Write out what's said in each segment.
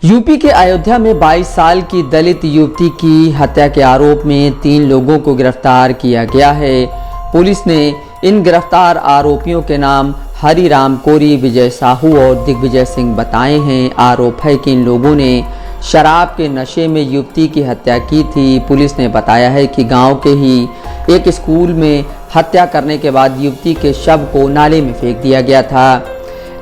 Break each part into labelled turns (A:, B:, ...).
A: UP के अयोध्या में 22 साल की दलित युवती की हत्या के आरोप में 3 लोगों को गिरफ्तार किया गया है। पुलिस ने इन गिरफ्तार आरोपियों के नाम हरिराम कोरी, विजय साहू और दिग्विजय सिंह बताए हैं। आरोप है कि इन लोगों ने शराब के नशे में युवती की हत्या की थी। पुलिस ने बताया है कि गांव के ही एक स्कूल में हत्या करने के बाद युवती के शव को नाले में फेंक दिया गया था।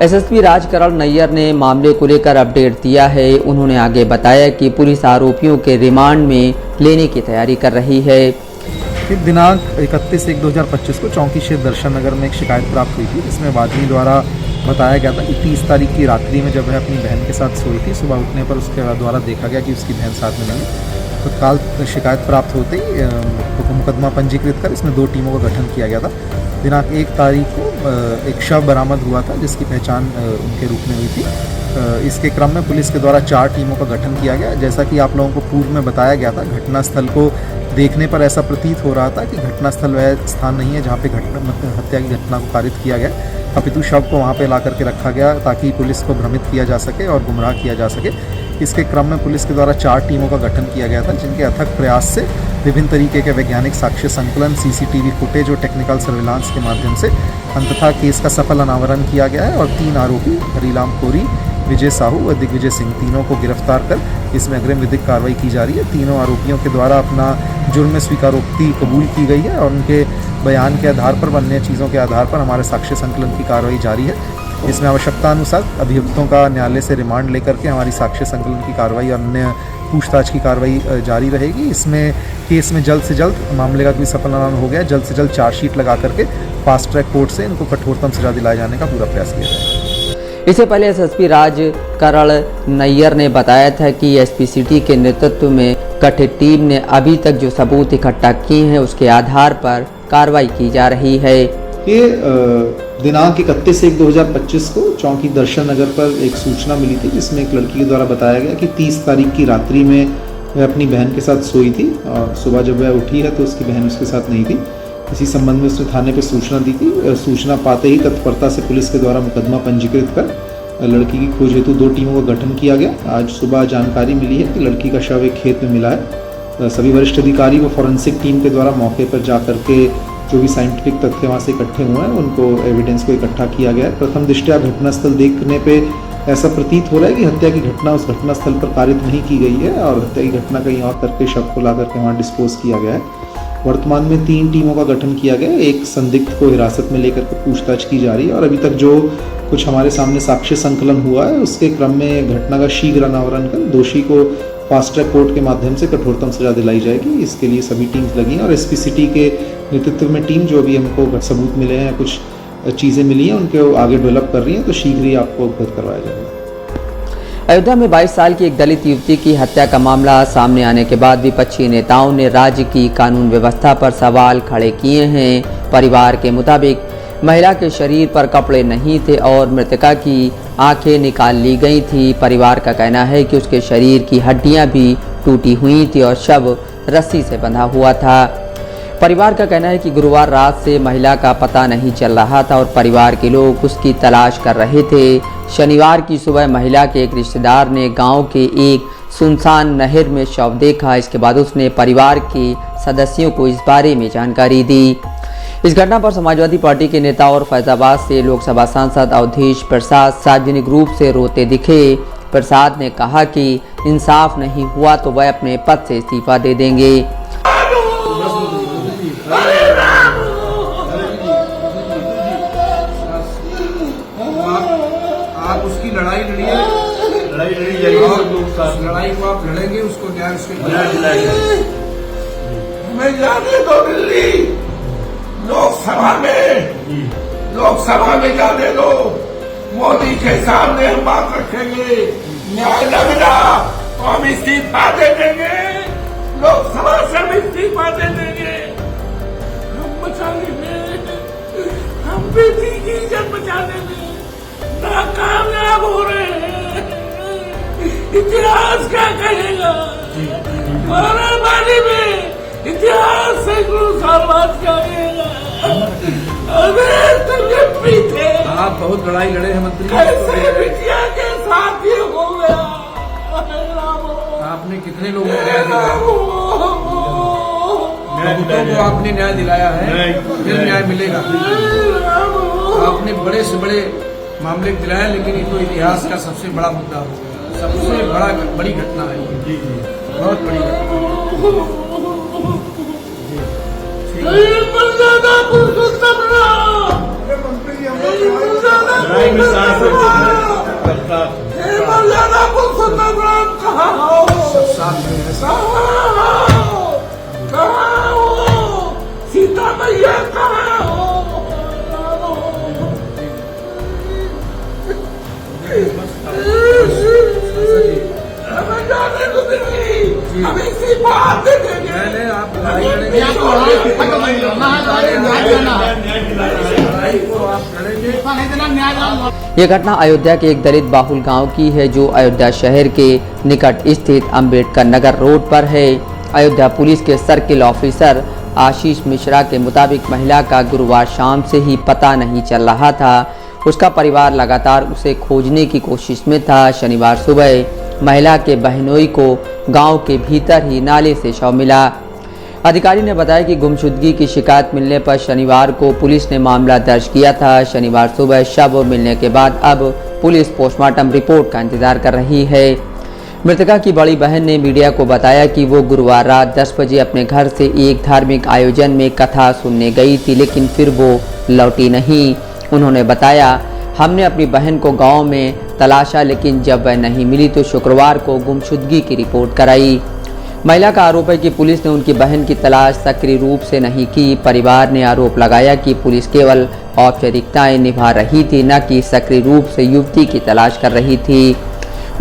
A: एसएसपी राजकरण नैयर ने मामले को लेकर अपडेट दिया है। उन्होंने आगे बताया कि पुलिस आरोपियों के रिमांड में लेने की तैयारी कर रही है।
B: दिनांक 31/1/2025 को चौकी क्षेत्र दर्शन नगर में एक शिकायत प्राप्त हुई थी, जिसमें वादी द्वारा बताया गया था कि 30 तारीख की रात्रि में जब वह अपनी बहन के साथ सोई थी, सुबह उठने पर उसके द्वारा देखा गया कि उसकी बहन साथ में नहीं। तत्काल शिकायत प्राप्त होते ही मुकदमा पंजीकृत कर इसमें 2 टीमों का गठन किया गया था। दिनांक 1 तारीख को एक शव बरामद हुआ था, जिसकी पहचान उनके रूप में हुई थी। इसके क्रम में पुलिस के द्वारा 4 टीमों का गठन किया गया। जैसा कि आप लोगों को पूर्व में बताया गया था, घटनास्थल को देखने पर ऐसा प्रतीत हो रहा था कि घटनास्थल वह स्थान नहीं है जहाँ पे हत्या की घटना को कारित किया गया, अपितु शव को वहाँ पे ला करके रखा गया ताकि पुलिस को भ्रमित किया जा सके और गुमराह किया जा सके। इसके क्रम में पुलिस के द्वारा 4 टीमों का गठन किया गया था, जिनके अथक प्रयास से विभिन्न तरीके के वैज्ञानिक साक्ष्य संकलन, सीसीटीवी फुटेज और टेक्निकल सर्विलांस के माध्यम से अंततः केस का सफल अनावरण किया गया है और 3 आरोपी हरिराम कोरी, विजय साहू व दिग्विजय सिंह तीनों को गिरफ्तार कर इसमें अग्रिम विधिक कार्रवाई की जा रही है। तीनों आरोपियों के द्वारा अपना जुर्म स्वीकारोक्ति कबूल की गई है और उनके बयान के आधार पर व अन्य चीज़ों के आधार पर हमारे साक्ष्य संकलन की कार्रवाई जारी है। इसमें आवश्यकता अनुसार अभियुक्तों का न्यायालय से रिमांड लेकर के हमारी साक्ष्य संकलन की कार्रवाई और अन्य पूछताछ की कार्रवाई जारी रहेगी। इसमें केस में जल्द से जल्द मामले का कोई सफल अनावरण हो गया, जल्द से जल्द चार्जशीट लगा करके फास्ट ट्रैक कोर्ट से इनको कठोरतम सजा दिलाए जाने का पूरा प्रयास किया जाएगा।
A: इससे पहले एसएसपी राजकरण नैयर ने बताया था कि एसपी सिटी के नेतृत्व में गठित टीम ने अभी तक जो सबूत इकट्ठा किए हैं उसके आधार पर कार्रवाई की जा रही है।
B: ये दिनांक 31/1/2025 को चौकी दर्शन नगर पर एक सूचना मिली थी, जिसमें एक लड़की के द्वारा बताया गया कि 30 तारीख की रात्रि में वह अपनी बहन के साथ सोई थी और सुबह जब वह उठी है तो उसकी बहन उसके साथ नहीं थी। इसी संबंध में उसने थाने पर सूचना दी थी। सूचना पाते ही तत्परता से पुलिस के द्वारा मुकदमा पंजीकृत कर लड़की की खोज हेतु 2 टीमों का गठन किया गया। आज सुबह जानकारी मिली है कि लड़की का शव एक खेत में मिला है। सभी वरिष्ठ अधिकारी व फॉरेंसिक टीम के द्वारा मौके पर जा करके जो भी साइंटिफिक तथ्य वहाँ से इकट्ठे हुए हैं उनको एविडेंस को इकट्ठा किया गया है। प्रथम दृष्टया घटनास्थल देखने पे ऐसा प्रतीत हो रहा है कि हत्या की घटना उस घटनास्थल पर कारित नहीं की गई है और हत्या की घटना कहीं और करके शव को ला करके वहाँ डिस्पोज किया गया है। वर्तमान में 3 टीमों का गठन किया गया है। एक संदिग्ध को हिरासत में लेकर के पूछताछ की जा रही है और अभी तक जो कुछ हमारे सामने साक्ष्य संकलन हुआ है उसके क्रम में घटना का शीघ्र अनावरण कर दोषी को फास्ट ट्रैक कोर्ट के माध्यम से कठोरतम सजा दिलाई जाएगी। इसके लिए सभी टीम्स लगी हैं और एसपी सिटी के नेतृत्व में टीम जो अभी हमको सबूत मिले हैं, कुछ चीज़ें मिली हैं, उनके आगे डेवलप कर रही हैं, तो शीघ्र ही आपको अवगत करवाया जाएगा।
A: अयोध्या में 22 साल की एक दलित युवती की हत्या का मामला सामने आने के बाद विपक्षी नेताओं ने राज्य की कानून व्यवस्था पर सवाल खड़े किए हैं। परिवार के मुताबिक महिला के शरीर पर कपड़े नहीं थे और मृतका की आंखें निकाल ली गई थी। परिवार का कहना है कि उसके शरीर की हड्डियां भी टूटी हुई थी और शव रस्सी से बंधा हुआ था। परिवार का कहना है कि गुरुवार रात से महिला का पता नहीं चल रहा था और परिवार के लोग उसकी तलाश कर रहे थे। शनिवार की सुबह महिला के एक रिश्तेदार ने गांव के एक सुनसान नहर में शव देखा। इसके बाद उसने परिवार के सदस्यों को इस बारे में जानकारी दी। इस घटना पर समाजवादी पार्टी के नेता और फैजाबाद से लोकसभा सांसद अवधेश प्रसाद सार्वजनिक रूप से रोते दिखे। प्रसाद ने कहा कि इंसाफ नहीं हुआ तो वह अपने पद से इस्तीफा दे देंगे।
C: आप उसकी लड़ाई लड़िए, लड़ाई को आप लड़ेंगे, उसको न्याय दिलाएंगे। हमें जाने दो दिल्ली, लोकसभा में जाने दो, मोदी के सामने हम बात रखेंगे। न्याय लग रहा तो हम इस्तीफा दे देंगे, लोकसभा से हम इस्तीफा दे देंगे। हम बचाने में, हम बेटी की इज्जत बचाने में नाकामयाब हो रहे हैं। इतिहास क्या कहेगा? मारामारी में इतिहास सैकड़ों साल बाद क्या कहेगा? अरे तुझे पीछे आप बहुत लड़ाई लड़े हैं मंत्री, कैसे बिटिया के साथ ये हो गया?
D: आपने कितने लोगों को न्याय दिलाया, बहुतों को आपने न्याय दिलाया है, फिर न्याय मिलेगा। आपने बड़े से बड़े मामले दिलाया, लेकिन ये तो इतिहास का सबसे बड़ा मुद्दा हो गया, सबसे बड़ी घटना है, बहुत बड़ी घटना।
C: सीता मैया कहाँ हो? हमें जाने को देंगे, हमें इसी बात दे देंगे।
A: ये घटना अयोध्या के एक दलित बाहुल गांव की है, जो अयोध्या शहर के निकट स्थित अंबेडकर नगर रोड पर है। अयोध्या पुलिस के सर्किल ऑफिसर आशीष मिश्रा के मुताबिक महिला का गुरुवार शाम से ही पता नहीं चल रहा था। उसका परिवार लगातार उसे खोजने की कोशिश में था। शनिवार सुबह महिला के बहनोई को गांव के भीतर ही नाले से शव मिला। अधिकारी ने बताया कि गुमशुदगी की शिकायत मिलने पर शनिवार को पुलिस ने मामला दर्ज किया था। शनिवार सुबह शव मिलने के बाद अब पुलिस पोस्टमार्टम रिपोर्ट का इंतजार कर रही है। मृतका की बड़ी बहन ने मीडिया को बताया कि वो गुरुवार रात 10 बजे अपने घर से एक धार्मिक आयोजन में कथा सुनने गई थी, लेकिन फिर वो लौटी नहीं। उन्होंने बताया, हमने अपनी बहन को गांव में तलाशा, लेकिन जब वह नहीं मिली तो शुक्रवार को गुमशुदगी की रिपोर्ट कराई। महिला का आरोप है कि पुलिस ने उनकी बहन की तलाश सक्रिय रूप से नहीं की। परिवार ने आरोप लगाया कि पुलिस केवल औपचारिकताएं निभा रही थी, न कि सक्रिय रूप से युवती की तलाश कर रही थी।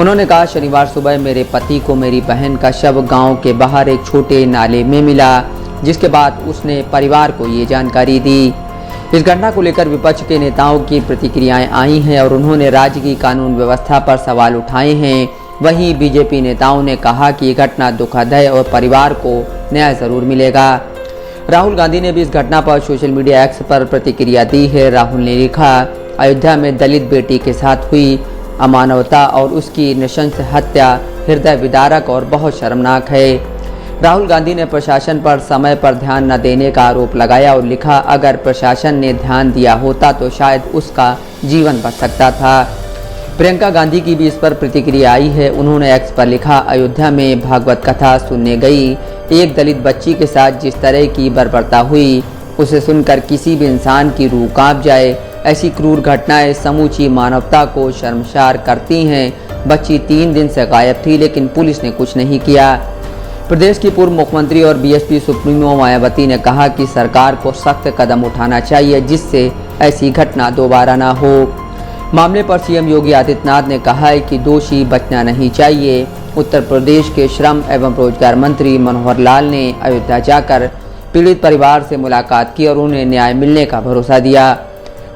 A: उन्होंने कहा, शनिवार सुबह मेरे पति को मेरी बहन का शव गांव के बाहर एक छोटे नाले में मिला, जिसके बाद उसने परिवार को ये जानकारी दी। इस घटना को लेकर विपक्ष के नेताओं की प्रतिक्रियाएं आई हैं और उन्होंने राज्य की कानून व्यवस्था पर सवाल उठाए हैं। वहीं बीजेपी नेताओं ने कहा कि ये घटना दुखद है और परिवार को न्याय जरूर मिलेगा। राहुल गांधी ने भी इस घटना पर सोशल मीडिया एक्स पर प्रतिक्रिया दी है। राहुल ने लिखा, अयोध्या में दलित बेटी के साथ हुई अमानवता और उसकी नृशंस हत्या हृदय विदारक और बहुत शर्मनाक है। राहुल गांधी ने प्रशासन पर समय पर ध्यान न देने का आरोप लगाया और लिखा, अगर प्रशासन ने ध्यान दिया होता तो शायद उसका जीवन बच सकता था। प्रियंका गांधी की भी इस पर प्रतिक्रिया आई है। उन्होंने एक्स पर लिखा, अयोध्या में भागवत कथा सुनने गई एक दलित बच्ची के साथ जिस तरह की बर्बरता हुई, उसे सुनकर किसी भी इंसान की रूह कांप जाए। ऐसी क्रूर घटनाएं समूची मानवता को शर्मसार करती हैं। बच्ची 3 दिन से गायब थी, लेकिन पुलिस ने कुछ नहीं किया। प्रदेश की पूर्व मुख्यमंत्री और बीएसपी सुप्रीमो मायावती ने कहा कि सरकार को सख्त कदम उठाना चाहिए, जिससे ऐसी घटना दोबारा ना हो। मामले पर सीएम योगी आदित्यनाथ ने कहा है कि दोषी बचना नहीं चाहिए। उत्तर प्रदेश के श्रम एवं रोजगार मंत्री मनोहर लाल ने अयोध्या जाकर पीड़ित परिवार से मुलाकात की और उन्हें न्याय मिलने का भरोसा दिया।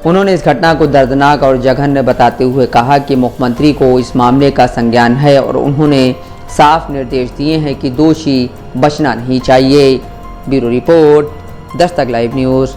A: उन्होंने इस घटना को दर्दनाक और जघन्य बताते हुए कहा कि मुख्यमंत्री को इस मामले का संज्ञान है और उन्होंने साफ निर्देश दिए हैं कि दोषी बचना नहीं चाहिए। Bureau report, Dastak live news.